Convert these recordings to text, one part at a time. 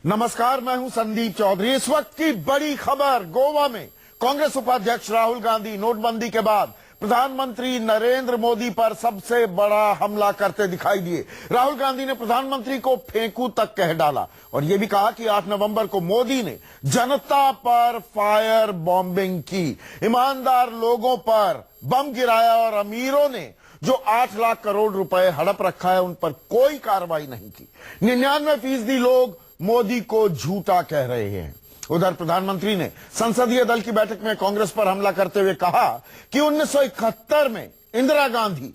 नमस्कार, मैं हूं संदीप चौधरी। इस वक्त की बड़ी खबर, गोवा में कांग्रेस उपाध्यक्ष राहुल गांधी नोटबंदी के बाद प्रधानमंत्री नरेंद्र मोदी पर सबसे बड़ा हमला करते दिखाई दिए। राहुल गांधी ने प्रधानमंत्री को फेंकू तक कह डाला और यह भी कहा कि 8 नवंबर को मोदी ने जनता पर फायर बॉम्बिंग की, ईमानदार लोगों पर बम गिराया और अमीरों ने जो 8 लाख करोड़ रुपए हड़प रखा है उन पर कोई कार्रवाई नहीं की। 99% लोग मोदी को झूठा कह रहे हैं। उधर प्रधानमंत्री ने संसदीय दल की बैठक में कांग्रेस पर हमला करते हुए कहा कि 1971 में इंदिरा गांधी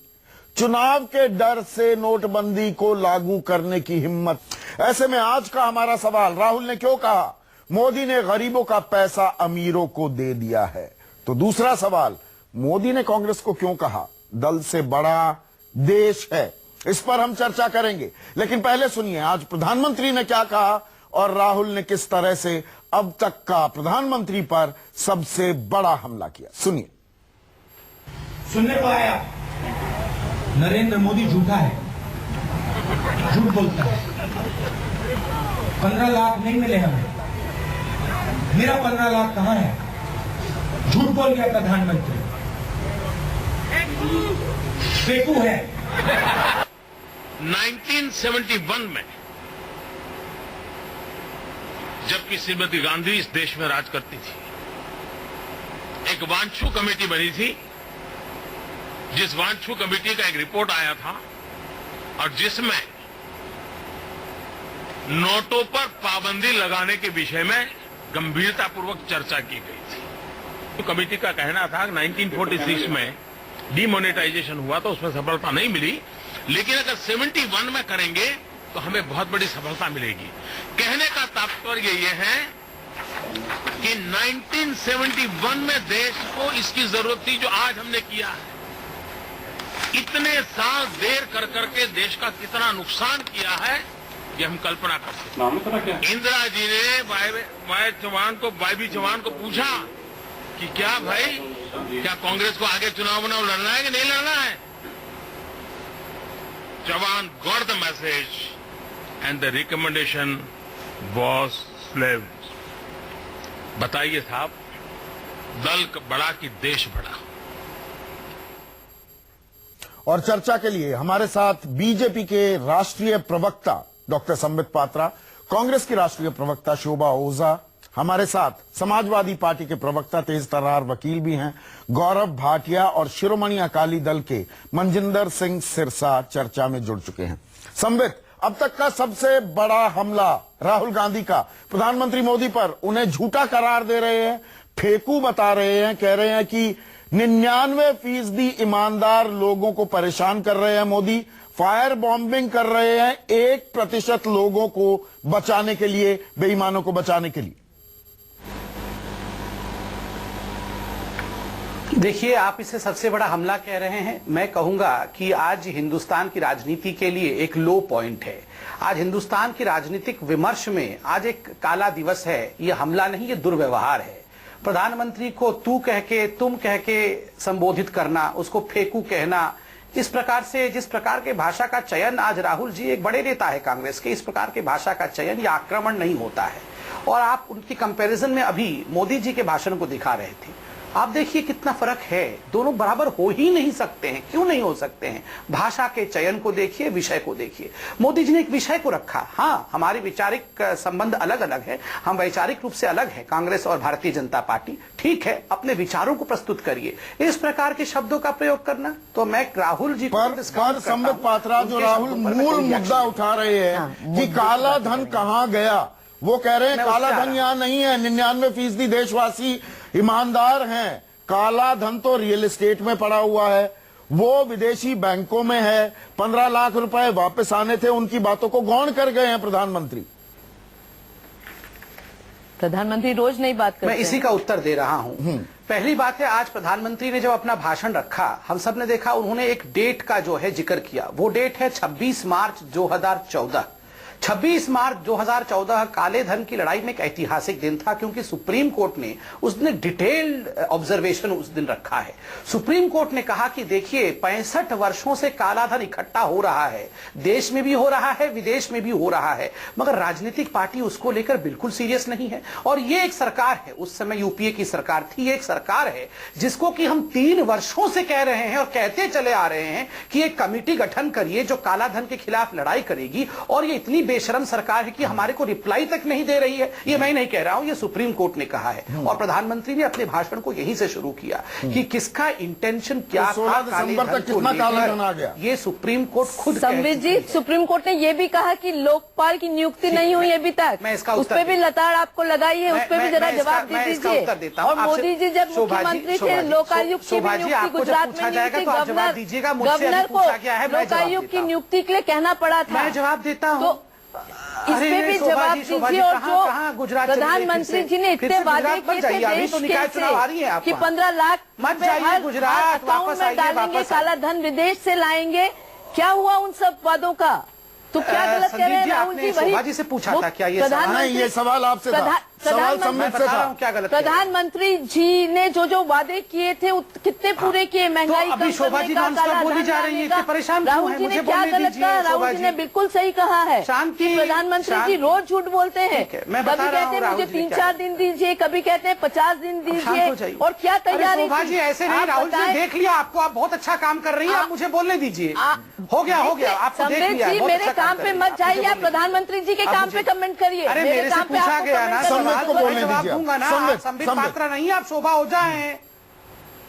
चुनाव के डर से नोटबंदी को लागू करने की हिम्मत। ऐसे में आज का हमारा सवाल, राहुल ने क्यों कहा मोदी ने गरीबों का पैसा अमीरों को दे दिया है? तो दूसरा सवाल, मोदी ने कांग्रेस को क्यों कहा दल से बड़ा देश है? इस पर हम चर्चा करेंगे, लेकिन पहले सुनिए आज प्रधानमंत्री ने क्या कहा और राहुल ने किस तरह से अब तक का प्रधानमंत्री पर सबसे बड़ा हमला किया। सुनिए। सुनने को आया नरेंद्र मोदी झूठा है, झूठ बोलता है। 15 लाख नहीं मिले हमें, मेरा 15 लाख कहां है? झूठ बोल गया प्रधानमंत्री, फेकू है। 1971 में जबकि श्रीमती गांधी इस देश में राज करती थी, एक वांछू कमेटी बनी थी, जिस वांछू कमेटी का एक रिपोर्ट आया था और जिसमें नोटों पर पाबंदी लगाने के विषय में गंभीरतापूर्वक चर्चा की गई थी। तो कमेटी का कहना था 1946 में डीमोनेटाइजेशन हुआ तो उसमें सफलता नहीं मिली, लेकिन अगर 71 में करेंगे तो हमें बहुत बड़ी सफलता मिलेगी। कहने का तात्पर्य यह है कि 1971 में देश को इसकी जरूरत थी जो आज हमने किया है। इतने साल देर कर करके देश का कितना नुकसान किया है ये हम कल्पना कर सकते हैं। इंदिरा जी ने वायबी चौहान को पूछा कि क्या भाई, क्या कांग्रेस को आगे चुनाव लड़ना है कि नहीं लड़ना है? Chavan got the message and the recommendation was slaves. बताइए साहब, दल बड़ा कि देश बड़ा? और चर्चा के लिए हमारे साथ बीजेपी के राष्ट्रीय प्रवक्ता डॉक्टर संबित पात्रा, कांग्रेस की राष्ट्रीय प्रवक्ता शोभा ओझा, हमारे साथ समाजवादी पार्टी के प्रवक्ता तेज तर्रार वकील भी हैं, गौरव भाटिया और शिरोमणि अकाली दल के मनजिंदर सिंह सिरसा चर्चा में जुड़ चुके हैं। संबित, अब तक का सबसे बड़ा हमला राहुल गांधी का प्रधानमंत्री मोदी पर, उन्हें झूठा करार दे रहे हैं, फेकू बता रहे हैं, कह रहे हैं कि 99% ईमानदार लोगों को परेशान कर रहे हैं मोदी, फायर बॉम्बिंग कर रहे हैं 1% लोगों को बचाने के लिए, बेईमानों को बचाने के लिए। देखिए, आप इसे सबसे बड़ा हमला कह रहे हैं। मैं कहूंगा कि आज हिंदुस्तान की राजनीति के लिए एक लो पॉइंट है। आज हिंदुस्तान की राजनीतिक विमर्श में आज एक काला दिवस है। ये हमला नहीं, ये दुर्व्यवहार है। प्रधानमंत्री को तू कह के, तुम कह के संबोधित करना, उसको फेकू कहना, इस प्रकार से जिस प्रकार के भाषा का चयन, आज राहुल जी एक बड़े नेता है कांग्रेस के, इस प्रकार के भाषा का चयन या आक्रमण नहीं होता है। और आप उनकी कंपैरिजन में अभी मोदी जी के भाषण को दिखा रहे थे। आप देखिए कितना फर्क है, दोनों बराबर हो ही नहीं सकते हैं। क्यों नहीं हो सकते हैं? भाषा के चयन को देखिए, विषय को देखिए। मोदी जी ने एक विषय को रखा। हाँ, हमारी वैचारिक संबंध अलग अलग है, हम वैचारिक रूप से अलग है, कांग्रेस और भारतीय जनता पार्टी। ठीक है, अपने विचारों को प्रस्तुत करिए। इस प्रकार के शब्दों का प्रयोग करना, तो मैं राहुल जी पर संबित पात्रा, जो राहुल मूल मुद्दा उठा रहे हैं कि काला धन कहां गया, वो कह रहे हैं काला धन यहां नहीं है, 99% देशवासी ईमानदार हैं। काला धन तो रियल एस्टेट में पड़ा हुआ है, वो विदेशी बैंकों में है। 15 लाख रुपए वापस आने थे, उनकी बातों को गौण कर गए हैं प्रधानमंत्री। प्रधानमंत्री रोज नई बात करते हैं। मैं इसी का उत्तर दे रहा हूं। पहली बात है, आज प्रधानमंत्री ने जब अपना भाषण रखा, हम सब ने देखा, उन्होंने एक डेट का जो है जिक्र किया। वो डेट है 26 मार्च 2014। 26 मार्च 2014 काले धन की लड़ाई में एक ऐतिहासिक दिन था, क्योंकि सुप्रीम कोर्ट ने उस दिन डिटेल्ड ऑब्जर्वेशन उस दिन रखा है। सुप्रीम कोर्ट ने कहा कि देखिए 65 वर्षों से काला धन इकट्ठा हो रहा है, देश में भी हो रहा है, विदेश में भी हो रहा है, मगर राजनीतिक पार्टी उसको लेकर बिल्कुल सीरियस नहीं है। और ये एक सरकार है, उस समय यूपीए की सरकार थी, एक सरकार है जिसको कि हम 3 वर्षों से कह रहे हैं और कहते चले आ रहे हैं कि एक कमेटी गठन करिए जो काला धन के खिलाफ लड़ाई करेगी, और ये इतनी बेशरम सरकार है कि हमारे को रिप्लाई तक नहीं दे रही है। ये मैं नहीं कह रहा हूं, ये सुप्रीम कोर्ट ने कहा है, और प्रधानमंत्री ने अपने भाषण को यहीं से शुरू किया कि किसका इंटेंशन क्या था, 16 दिसंबर तक कितना काला धन आ गया, ये सुप्रीम कोर्ट खुद संबित जी, सुप्रीम कोर्ट ने यह भी कहा कि लोकपाल की नियुक्ति नहीं हुई अभी तक, उस पर भी लताड़ आपको लगाई है, उस पर भी जरा जवाब दे दीजिए। और मोदी जी जब मुख्यमंत्री थे, लोकायुक्त की नियुक्ति गुजरात में नहीं थी, गवर्नर को लोकायुक्त की नियुक्ति के लिए कहना पड़ा था। मैं जवाब देता हूँ, इस पे भी जवाब दीजिए। और जो प्रधानमंत्री जी ने इतने वादे किए थे देश के कि 15 लाख गुजरात अकाउंट में डालेंगे, काला धन विदेश से लाएंगे, क्या हुआ उन सब वादों का? तो क्या गलत कह रहे हैं राहुल जी? शोभा जी से पूछा था क्या ये ये सवाल आपसे था, सवाल सम्मित से था। क्या गलत? प्रधानमंत्री जी ने जो वादे किए थे कितने पूरे किए? महंगाई कम करने का, काला धन लाने का। राहुल जी ने क्या गलत कहा? राहुल जी ने बिल्कुल सही कहा है। प्रधानमंत्री जी रोज झूठ बोलते हैं, कभी कहते हैं मुझे 3-4 दिन दीजिए, कभी कहते हैं 50 दिन दीजिए, और क्या तैयारी? शोभा जी ऐसे नहीं, राहुल जी देख लिया आपको, आप बहुत अच्छा काम कर रही है, आप मुझे बोलने दीजिए। हो गया आपको देख लिया। मेरे काम पे मत जाइए, आप प्रधानमंत्री जी के काम पे कमेंट करिए। अरे मेरे काम पे पूछा गया ना, को बोलने जवाब दीजिए। दूंगा ना, संबित पात्रा नहीं, आप शोभा हो जाए।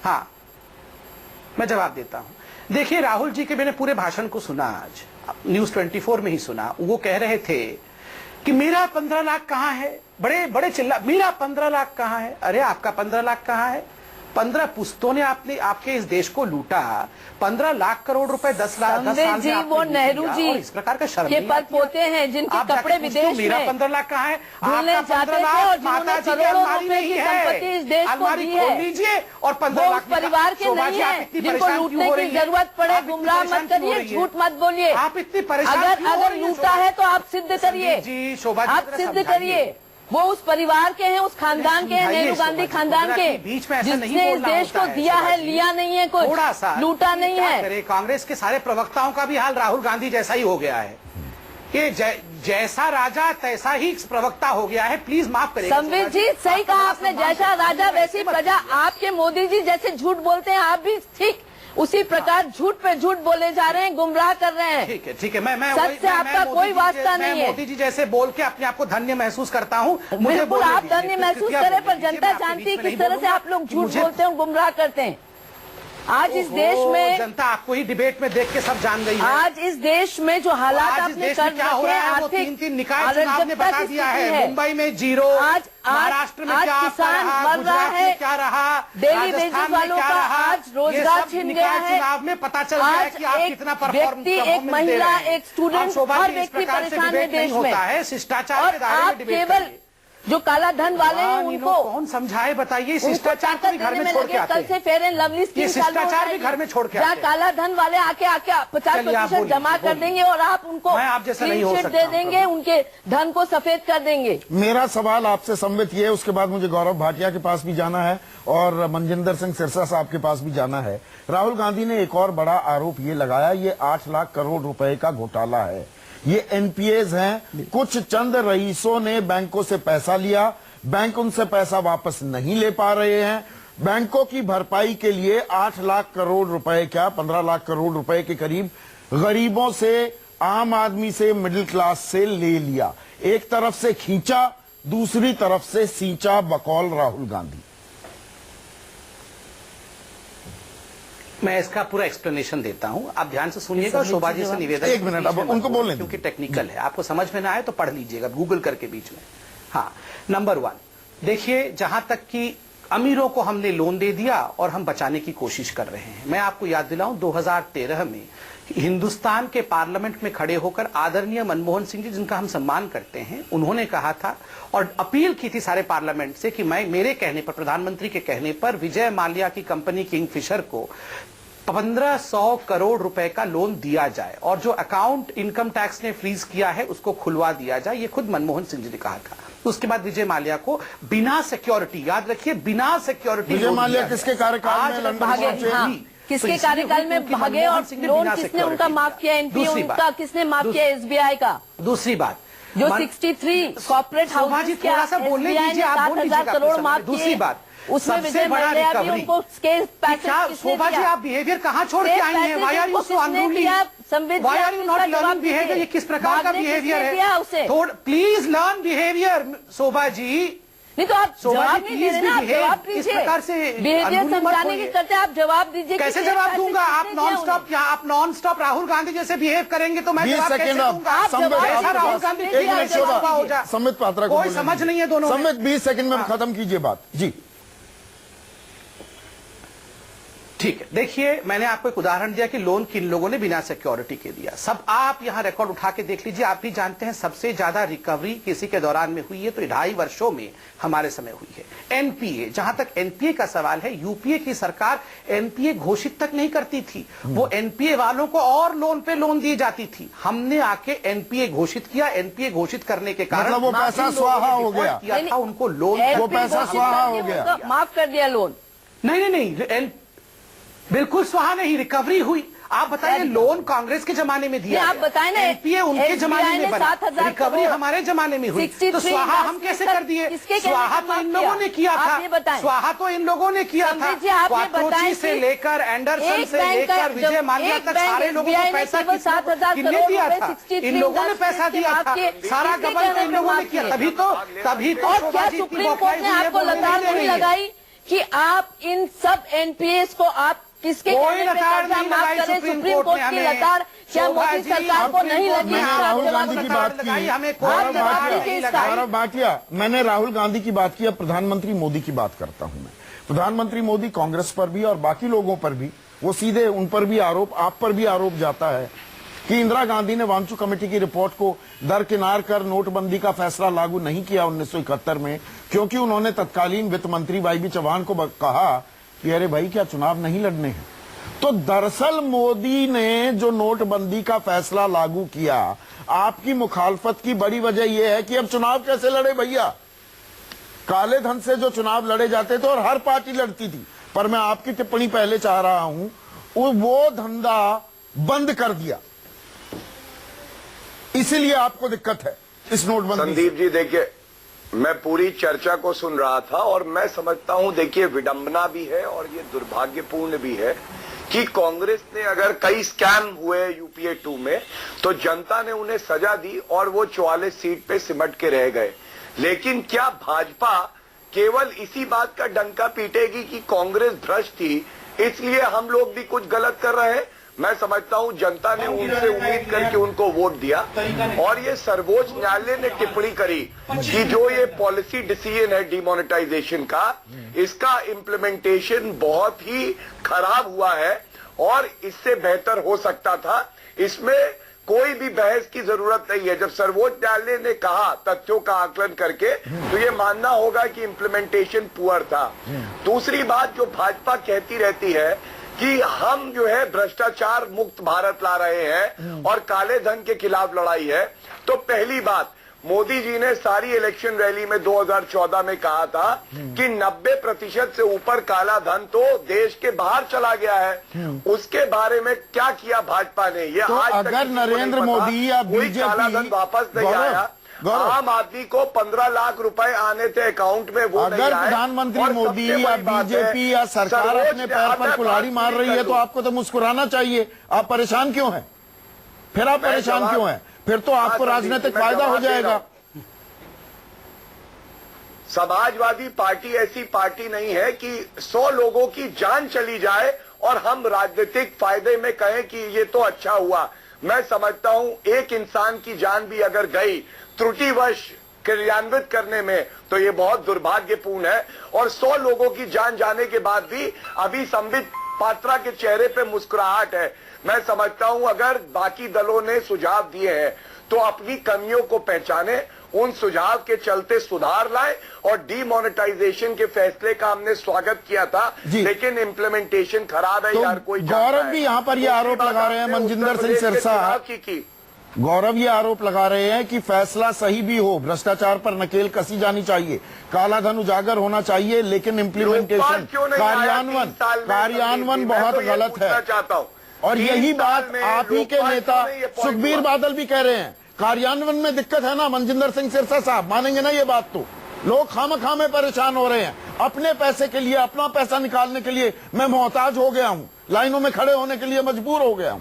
हाँ, मैं जवाब देता हूं। देखिए राहुल जी के मैंने पूरे भाषण को सुना, आज न्यूज 24 में ही सुना। वो कह रहे थे कि मेरा 15 लाख कहां है, बड़े बड़े चिल्ला, मेरा 15 लाख कहां है। अरे आपका 15 लाख कहां है? 15 पुश्तों ने आपके इस देश को लूटा, 15 लाख करोड़ रुपए 10 साल जी, वो नेहरू जी इस प्रकार का शर्म के पर पोते हैं जिनके कपड़े विदेश में, मेरा 15 लाख कहाँ है? भूलने जाते थे, और जिन्होंने करोड़ों रुपए की संपत्ति इस देश को दी है, लीजिए और 15 लाख परिवार के नहीं है जिनको लूटने की जरूरत पड़े। गुमराह मत करिए, झूठ मत बोलिए। आप इतनी परेशान अगर लूटा है तो आप सिद्ध करिए जी, शोभा, आप सिद्ध करिए। वो उस परिवार के हैं, उस खानदान के हैं, नेहरू गांधी खानदान के, जिसने इस देश को दिया है, लिया नहीं है, कुछ थोड़ा सा लूटा नहीं है। कांग्रेस के सारे प्रवक्ताओं का भी हाल राहुल गांधी जैसा ही हो गया है कि जैसा राजा तैसा ही प्रवक्ता हो गया है। प्लीज माफ करिए संबित जी, सही कहा आपने, जैसा राजा वैसी प्रजा। आपके मोदी जी जैसे झूठ बोलते हैं, आप भी ठीक उसी प्रकार झूठ पे झूठ बोले जा रहे हैं, गुमराह कर रहे हैं। ठीक है, मैं सच से आपका कोई वास्ता नहीं है। मोदी जी जैसे बोल के अपने आप को धन्य महसूस करता हूँ। बिल्कुल आप धन्य महसूस करें, पर जनता जानती है किस तरह से आप लोग झूठ बोलते हैं, गुमराह करते हैं। आज इस देश में जनता आपको ही डिबेट में देख के सब जान गई है। आज इस देश में जो हालात आपने कर क्या हो रहा है, वो 3 निकाय चुनाव ने बता दिया है। मुंबई में 0, महाराष्ट्र में क्या किसान मर रहा है, क्या रहा, डेली बेसिस वालों का आज रोजगार छिन गया है। चुनाव में पता चल गया है कि आप कितना परफॉर्म, एक महिला, एक स्टूडेंट, हर व्यक्ति परेशान है देश में। शिष्टाचार के दायरे में डिबेट केवल जो काला धन वाले हैं उनको कौन समझाए, बताइए। शिष्टाचार को भी घर में छोड़ के आते हैं। कल से फेयर एंड लवली स्कीम शिष्टाचार भी घर में छोड़ के आते हैं। काला धन वाले आके 50% जमा कर देंगे और आप उनको आप जैसा नहीं हो सकता दे देंगे, उनके धन को सफेद कर देंगे। मेरा सवाल आपसे संबित ये है, उसके बाद मुझे गौरव भाटिया के पास भी जाना है और मनजिंदर सिंह सिरसा साहब के पास भी जाना है। राहुल गांधी ने एक और बड़ा आरोप ये लगाया, ये 8 लाख करोड़ रुपए का घोटाला है। ये एनपीएस हैं, कुछ चंद रईसों ने बैंकों से पैसा लिया, बैंक उनसे पैसा वापस नहीं ले पा रहे हैं। बैंकों की भरपाई के लिए 8 लाख करोड़ रुपए, क्या 15 लाख करोड़ रुपए के करीब गरीबों से, आम आदमी से, मिडिल क्लास से ले लिया। एक तरफ से खींचा, दूसरी तरफ से सींचा, बकौल राहुल गांधी। मैं इसका पूरा एक्सप्लेनेशन देता हूं, आप ध्यान से सुनिएगा। शोभा जी से निवेदन, 1 मिनट अब उनको बोलने, क्योंकि टेक्निकल है, आपको समझ में ना आए तो पढ़ लीजिएगा गूगल करके बीच में। हाँ, नंबर 1 देखिए, जहां तक कि अमीरों को हमने लोन दे दिया और हम बचाने की कोशिश कर रहे हैं। मैं आपको याद दिलाऊं, 2013 में हिंदुस्तान के पार्लियामेंट में खड़े होकर आदरणीय मनमोहन सिंह जी, जिनका हम सम्मान करते हैं, उन्होंने कहा था और अपील की थी सारे पार्लियामेंट से कि मैं, मेरे कहने पर, प्रधानमंत्री के कहने पर, विजय माल्या की कंपनी किंगफिशर को 1500 करोड़ रुपए का लोन दिया जाए और जो अकाउंट इनकम टैक्स ने फ्रीज किया है उसको खुलवा दिया जाए, ये खुद मनमोहन सिंह जी ने कहा था। उसके बाद विजय माल्या को बिना सिक्योरिटी, याद रखिए बिना सिक्योरिटी, विजय माल्या किसके कार्यकाल में लंदन पहुंचे? किसके कार्यकाल में भागे और लोन किसने उनका माफ किया? एनपीए उनका किसने माफ किया? एसबीआई का। दूसरी बात, जो 63 कॉर्पोरेट हाउस थोड़ा सा बोलने दीजिए, आप बोल लीजिएगा 7,000 करोड़ माफ। दूसरी बात, उसमें विजय माल्या भी उनको स्केल पैकेज शोभा जी, आप बिहेवियर कहाँ छोड़ के आई हैं? Why are you so unruly? Why are you not learning behavior? ये किस प्रकार का बिहेवियर है? Please learn behaviour Shobha ji. नहीं तो आप जवाब नहीं दे रहे ना, आप जवाब दीजिए। इस प्रकार से बिहेवियर समझाने की चलते आप जवाब दीजिए। कैसे जवाब दूंगा? आप नॉन स्टॉप राहुल गांधी जैसे बिहेव करेंगे तो मैं जवाब कैसे दूंगा? राहुल गांधी संबित पात्रा को कोई समझ नहीं है दोनों। संबित 20 सेकंड में खत्म कीजिए बात जी। ठीक है, देखिए मैंने आपको एक उदाहरण दिया कि लोन किन लोगों ने बिना सिक्योरिटी के दिया। सब आप यहां रिकॉर्ड उठा के देख लीजिए। आप भी जानते हैं सबसे ज्यादा रिकवरी किसी के दौरान में हुई है तो 2.5 वर्षों में हमारे समय हुई है। एनपीए, जहां तक एनपीए का सवाल है, यूपीए की सरकार एनपीए घोषित तक नहीं करती थी, वो एनपीए वालों को और लोन पे लोन दी जाती थी। हमने आके एनपीए घोषित किया, एनपीए घोषित करने के कारण वो पैसा स्वाहा हो गया था, उनको लोन, वो पैसा स्वाहा हो गया, माफ कर दिया लोन। नहीं, बिल्कुल स्वाहा नहीं, रिकवरी हुई। आप बताइए, लोन कांग्रेस के जमाने में दिया, आप बताएं ना, एनपीए उनके जमाने में बना, रिकवरी हमारे जमाने में हुई, तो स्वाहा हम कैसे कर दिए? स्वाहा तो इन लोगों ने किया था, स्वाहा तो इन लोगों ने किया था। क्वात्रोची से लेकर एंडरसन से लेकर विजय माल्या तक सारे लोगों को पैसा किसने दिया था? इन लोगों ने पैसा दिया था, सारा गबन इन लोगों ने किया। तभी तो क्या सुप्रीम कोर्ट ने आपको लताड़ नहीं लगाई कि आप इन सब एनपीएस को आप किसके कोई लताड़ नहीं लगाई सुप्रीम कोर्ट की लताड़? क्या मोदी सरकार को नहीं लगी? राहुल गांधी की बात की, गौरव भाटिया, मैंने राहुल गांधी की बात की, अब प्रधानमंत्री मोदी की बात करता हूं मैं। प्रधानमंत्री मोदी कांग्रेस पर भी और बाकी लोगों पर भी, वो सीधे उन पर भी आरोप, आप पर भी आरोप जाता है कि इंदिरा गांधी ने वांचू कमेटी की रिपोर्ट को दरकिनार कर नोटबंदी का फैसला लागू नहीं किया 1971 में, क्योंकि उन्होंने तत्कालीन वित्त मंत्री वाईबी चौहान को कहा कि अरे भाई क्या चुनाव नहीं लड़ने हैं। तो दरअसल मोदी ने जो नोटबंदी का फैसला लागू किया, आपकी मुखालफत की बड़ी वजह यह है कि अब चुनाव कैसे लड़े भैया? काले धन से जो चुनाव लड़े जाते थे और हर पार्टी लड़ती थी, पर मैं आपकी टिप्पणी पहले चाह रहा हूं, वो धंधा बंद कर दिया, इसीलिए आपको दिक्कत है इस नोटबंदी। संदीप जी देखिए, मैं पूरी चर्चा को सुन रहा था और मैं समझता हूं, देखिए विडंबना भी है और ये दुर्भाग्यपूर्ण भी है कि कांग्रेस ने अगर कई स्कैम हुए यूपीए 2 में तो जनता ने उन्हें सजा दी और वो 44 सीट पे सिमट के रह गए। लेकिन क्या भाजपा केवल इसी बात का डंका पीटेगी कि कांग्रेस भ्रष्ट थी इसलिए हम लोग भी कुछ गलत कर रहे हैं? मैं समझता हूं जनता ने उनसे उम्मीद करके उनको वोट दिया और ये सर्वोच्च न्यायालय ने टिप्पणी करी कि जो ये पॉलिसी डिसीजन है डिमोनेटाइजेशन का, इसका इम्प्लीमेंटेशन बहुत ही खराब हुआ है और इससे बेहतर हो सकता था। इसमें कोई भी बहस की जरूरत नहीं है। जब सर्वोच्च न्यायालय ने कहा तथ्यों का आकलन करके, तो ये मानना होगा कि इम्प्लीमेंटेशन पुअर था। दूसरी बात जो भाजपा कहती रहती है कि हम जो है भ्रष्टाचार मुक्त भारत ला रहे हैं और काले धन के खिलाफ लड़ाई है, तो पहली बात, मोदी जी ने सारी इलेक्शन रैली में 2014 में कहा था कि 90% से ऊपर काला धन तो देश के बाहर चला गया है। उसके बारे में क्या किया भाजपा ने? ये तो आज अगर नरेंद्र मोदी या बीजेपी काला धन वापस नहीं आया, आम आदमी को 15 लाख रुपए आने थे अकाउंट में, वो अगर प्रधानमंत्री मोदी या बीजेपी या सरकार अपने पैर पर कुल्हाड़ी मार रही है तो आपको तो मुस्कुराना चाहिए। आप परेशान क्यों हैं? फिर आप परेशान क्यों हैं? फिर तो आपको राजनीतिक फायदा हो जाएगा। समाजवादी पार्टी ऐसी पार्टी नहीं है कि 100 लोगों की जान चली जाए और हम राजनीतिक फायदे में कहें कि ये तो अच्छा हुआ। मैं समझता हूं एक इंसान की जान भी अगर गई त्रुटिवश क्रियान्वित करने में तो ये बहुत दुर्भाग्यपूर्ण है। और 100 लोगों की जान जाने के बाद भी अभी संबित पात्रा के चेहरे पे मुस्कुराहट है। मैं समझता हूं अगर बाकी दलों ने सुझाव दिए हैं तो अपनी कमियों को पहचाने उन सुझाव के चलते सुधार लाए और डीमोनेटाइजेशन के फैसले का हमने स्वागत किया था, लेकिन इम्प्लीमेंटेशन खराब है। तो यार कोई गौरव भी यहाँ पर ये आरोप लगा रहे हैं, मनजिंदर सिंह सिरसा गौरव ये आरोप लगा रहे हैं कि फैसला सही भी हो, भ्रष्टाचार पर नकेल कसी जानी चाहिए, काला धन उजागर होना चाहिए, लेकिन इम्प्लीमेंटेशन कार्यान्वयन बहुत गलत है। और यही बात आप ही के नेता सुखबीर बादल भी कह रहे हैं, कार्यान्वयन में दिक्कत है ना मनजिंदर सिंह सिरसा साहब, मानेंगे ना ये बात? तो लोग खामखामे परेशान हो रहे हैं, अपने पैसे के लिए, अपना पैसा निकालने के लिए मैं मोहताज हो गया हूं, लाइनों में खड़े होने के लिए मजबूर हो गया हूं।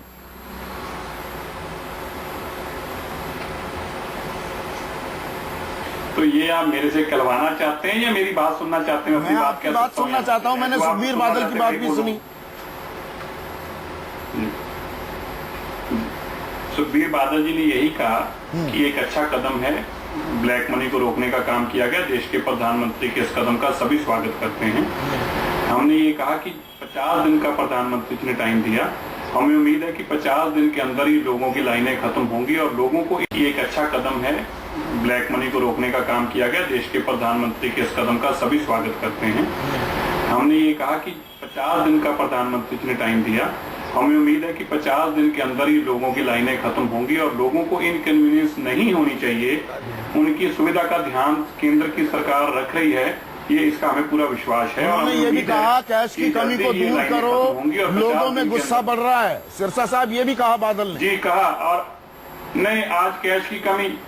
तो ये आप मेरे से कहलवाना चाहते हैं या मेरी बात सुनना चाहते हैं? मैं आपकी बात सुनना चाहता हूं, मैंने सुखबीर बादल की बात भी सुनी। सुखबीर बादल जी ने यही कहा कि एक अच्छा कदम है, ब्लैक मनी को रोकने का काम किया गया, देश के प्रधानमंत्री के इस कदम का सभी स्वागत करते हैं। हमने ये कहा कि 50 दिन का प्रधानमंत्री जी ने टाइम दिया, हमें उम्मीद है कि 50 दिन के अंदर ही लोगों की लाइनें खत्म होंगी और लोगों को एक अच्छा कदम है, ब्लैक मनी को रोकने का काम किया गया, देश के प्रधानमंत्री के इस कदम का सभी स्वागत करते हैं। हमने ये कहा कि 50 दिन का प्रधानमंत्री जी ने टाइम दिया, हमें उम्मीद है कि 50 दिन के अंदर ही लोगों की लाइनें खत्म होंगी और लोगों को इनकन्वीनियंस नहीं होनी चाहिए, उनकी सुविधा का ध्यान केंद्र की सरकार रख रही है, ये इसका हमें पूरा विश्वास है। उन्होंने ये भी कहा कैश की कमी को दूर करो, लोगों में गुस्सा बढ़ रहा है, सिरसा साहब ये भी कहा बादल ने। जी कहा, और नहीं आज कैश की कमी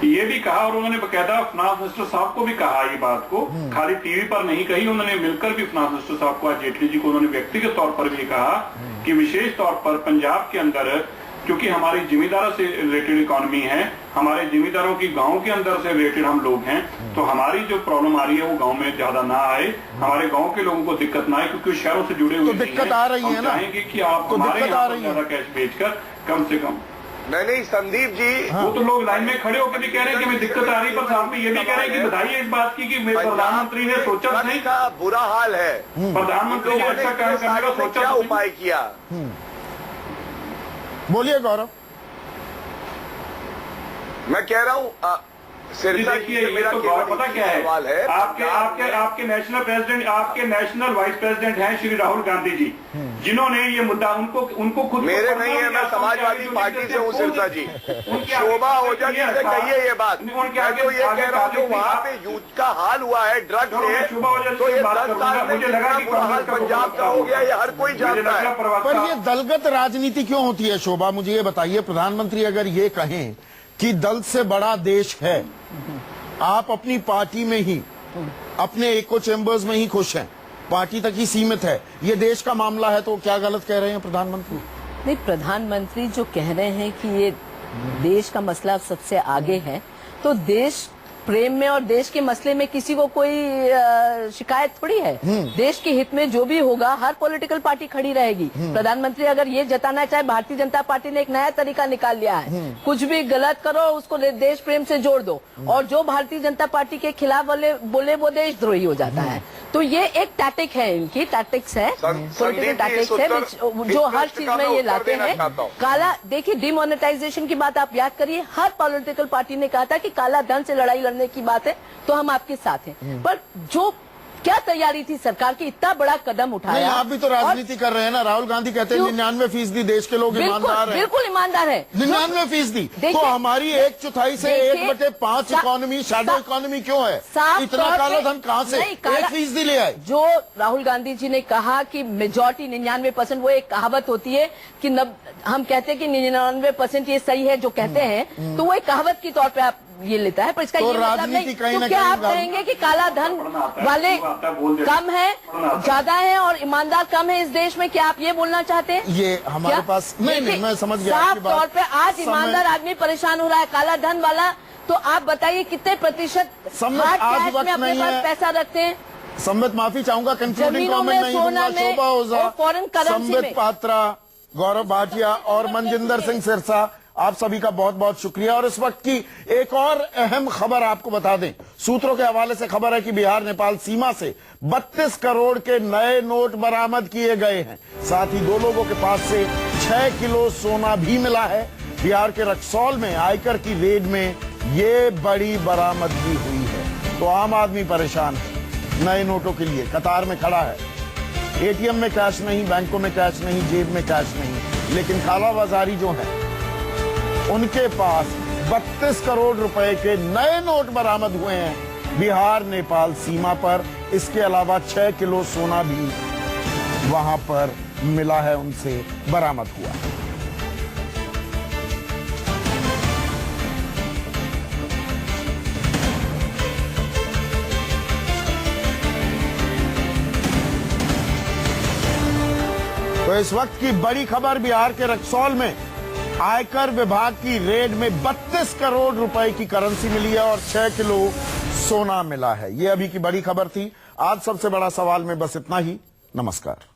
ये भी कहा, और उन्होंने बकायदा फाइनेंस मिनिस्टर साहब को भी कहा ये बात को, खाली टीवी पर नहीं कही, उन्होंने मिलकर भी फाइनेंस मिनिस्टर साहब को, आज जेटली जी को उन्होंने व्यक्तिगत तौर पर भी कहा कि विशेष तौर पर पंजाब के अंदर, क्योंकि हमारी जिम्मेदारों से रिलेटेड इकोनॉमी है, हमारे जिम्मेदारों की गांव के अंदर से रिलेटेड हम लोग हैं, तो हमारी जो प्रॉब्लम आ रही है वो गांव में ज्यादा ना आए, हमारे गांव के लोगों को दिक्कत ना आए, क्योंकि शहरों से जुड़े हुए तो दिक्कत आ रही है ना, चाहेंगे कि आप हमारे यहाँ पर ज्यादा कैश बेचकर कम से कम। नहीं संदीप जी, वो तो लोग लाइन में खड़े होकर भी कह रहे हैं कि हमें दिक्कत आ रही है, पर साथ में ये भी कह रहे हैं कि बधाई है इस बात की कि मेरे प्रधानमंत्री ने सोचा नहीं का बुरा हाल है, प्रधानमंत्री ने अच्छा काम करने का सोचा, क्या उपाय किया? बोलिए गौरव। मैं कह रहा हूँ देखिए ये तो गौरव पता क्या है, आपके नेशनल प्रेसिडेंट, आपके नेशनल वाइस प्रेसिडेंट हैं श्री राहुल गांधी जी, जिन्होंने ये मुद्दा उनको खुद मेरे नहीं है, मैं समाजवादी पार्टी से हूँ सिरसा जी, शोभा ओझा जी से कहिए ये बात। मैं तो ये कह रहा हूँ जो वहाँ पे यूथ का हाल हुआ है ड्रग्स से, तो ये 10 साल में कितना बुरा हाल पंजाब का हो गया ये हर कोई जानता है। पर ये दलगत राजनीति क्यों होती है शोभा, मुझे ये बताइए। प्रधानमंत्री अगर ये कहें कि दल से बड़ा देश है, आप अपनी पार्टी में ही, अपने इको चैम्बर्स में ही खुश हैं, पार्टी तक ही सीमित है, ये देश का मामला है, तो क्या गलत कह रहे हैं प्रधानमंत्री? नहीं, प्रधानमंत्री जो कह रहे हैं कि ये देश का मसला सबसे आगे है, तो देश प्रेम में और देश के मसले में किसी को कोई शिकायत थोड़ी है। देश के हित में जो भी होगा हर पॉलिटिकल पार्टी खड़ी रहेगी। प्रधानमंत्री अगर ये जताना चाहे भारतीय जनता पार्टी ने एक नया तरीका निकाल लिया है, कुछ भी गलत करो उसको देश प्रेम से जोड़ दो, और जो भारतीय जनता पार्टी के खिलाफ बोले वो देशद्रोही हो जाता है। तो ये एक टैक्टिक है, इनकी टैक्टिक्स है, पॉलिटिकल टैक्टिक्स है जो हर चीज में ये लाते हैं। काला, देखिए डिमोनेटाइजेशन की बात आप याद करिए, हर पॉलिटिकल पार्टी ने कहा था कि काला धन से लड़ाई लड़ने की बात है तो हम आपके साथ हैं, पर जो क्या तैयारी थी सरकार की, इतना बड़ा कदम उठाया। आप भी तो राजनीति कर रहे हैं ना, राहुल गांधी कहते हैं 99% देश के लोग ईमानदार हैं। बिल्कुल ईमानदार है, 99%। तो हमारी 1/4 से 1/5 इकोनॉमी शैडो इकोनॉमी क्यों है? इतना काला धन कहाँ से 1% ले आए? जो राहुल गांधी जी ने कहा कि मेजॉरिटी 99%, वो एक कहावत होती है कि हम कहते हैं कि 99% ये सही है जो कहते हैं, तो वो एक कहावत के तौर पे आप ये लेता है, पर इसका तो ये मतलब नहीं। तो क्या आप कहेंगे कि काला धन वाले कम है, ज्यादा है, और ईमानदार कम है इस देश में? क्या आप ये बोलना चाहते हैं? ये हमारे पास नहीं, मैं समझ गया। साफ तौर पे आज ईमानदार आदमी परेशान हो रहा है, काला धन वाला, तो आप बताइए कितने प्रतिशत हार्ड कैश में अपने पास पैसा रखते हैं? सम्मित माफी चाहूंगा, कंक्लूडिंग कमेंट नहीं दूंगा। शोभा ओझा, सम्मित पात्रा, गौरव भाटिया और मनजिंदर सिंह सिरसा, आप सभी का बहुत बहुत शुक्रिया। और इस वक्त की एक और अहम खबर आपको बता दें, सूत्रों के हवाले से खबर है कि बिहार नेपाल सीमा से 32 करोड़ के नए नोट बरामद किए गए हैं। साथ ही 2 लोगों के पास से 6 किलो सोना भी मिला है। बिहार के रक्सौल में आयकर की रेड में ये बड़ी बरामदगी हुई है। तो आम आदमी परेशान है नए नोटों के लिए, कतार में खड़ा है। एटीएम में कैश नहीं, बैंकों में कैश नहीं, जेब में कैश नहीं, लेकिन कालाबाजारी जो है उनके पास 32 करोड़ रुपए के नए नोट बरामद हुए हैं बिहार नेपाल सीमा पर। इसके अलावा 6 किलो सोना भी वहां पर मिला है, उनसे बरामद हुआ है। तो इस वक्त की बड़ी खबर, बिहार के रक्सौल में आयकर विभाग की रेड में 32 करोड़ रुपए की करेंसी मिली है और 6 किलो सोना मिला है। ये अभी की बड़ी खबर थी। आज सबसे बड़ा सवाल में बस इतना ही। नमस्कार।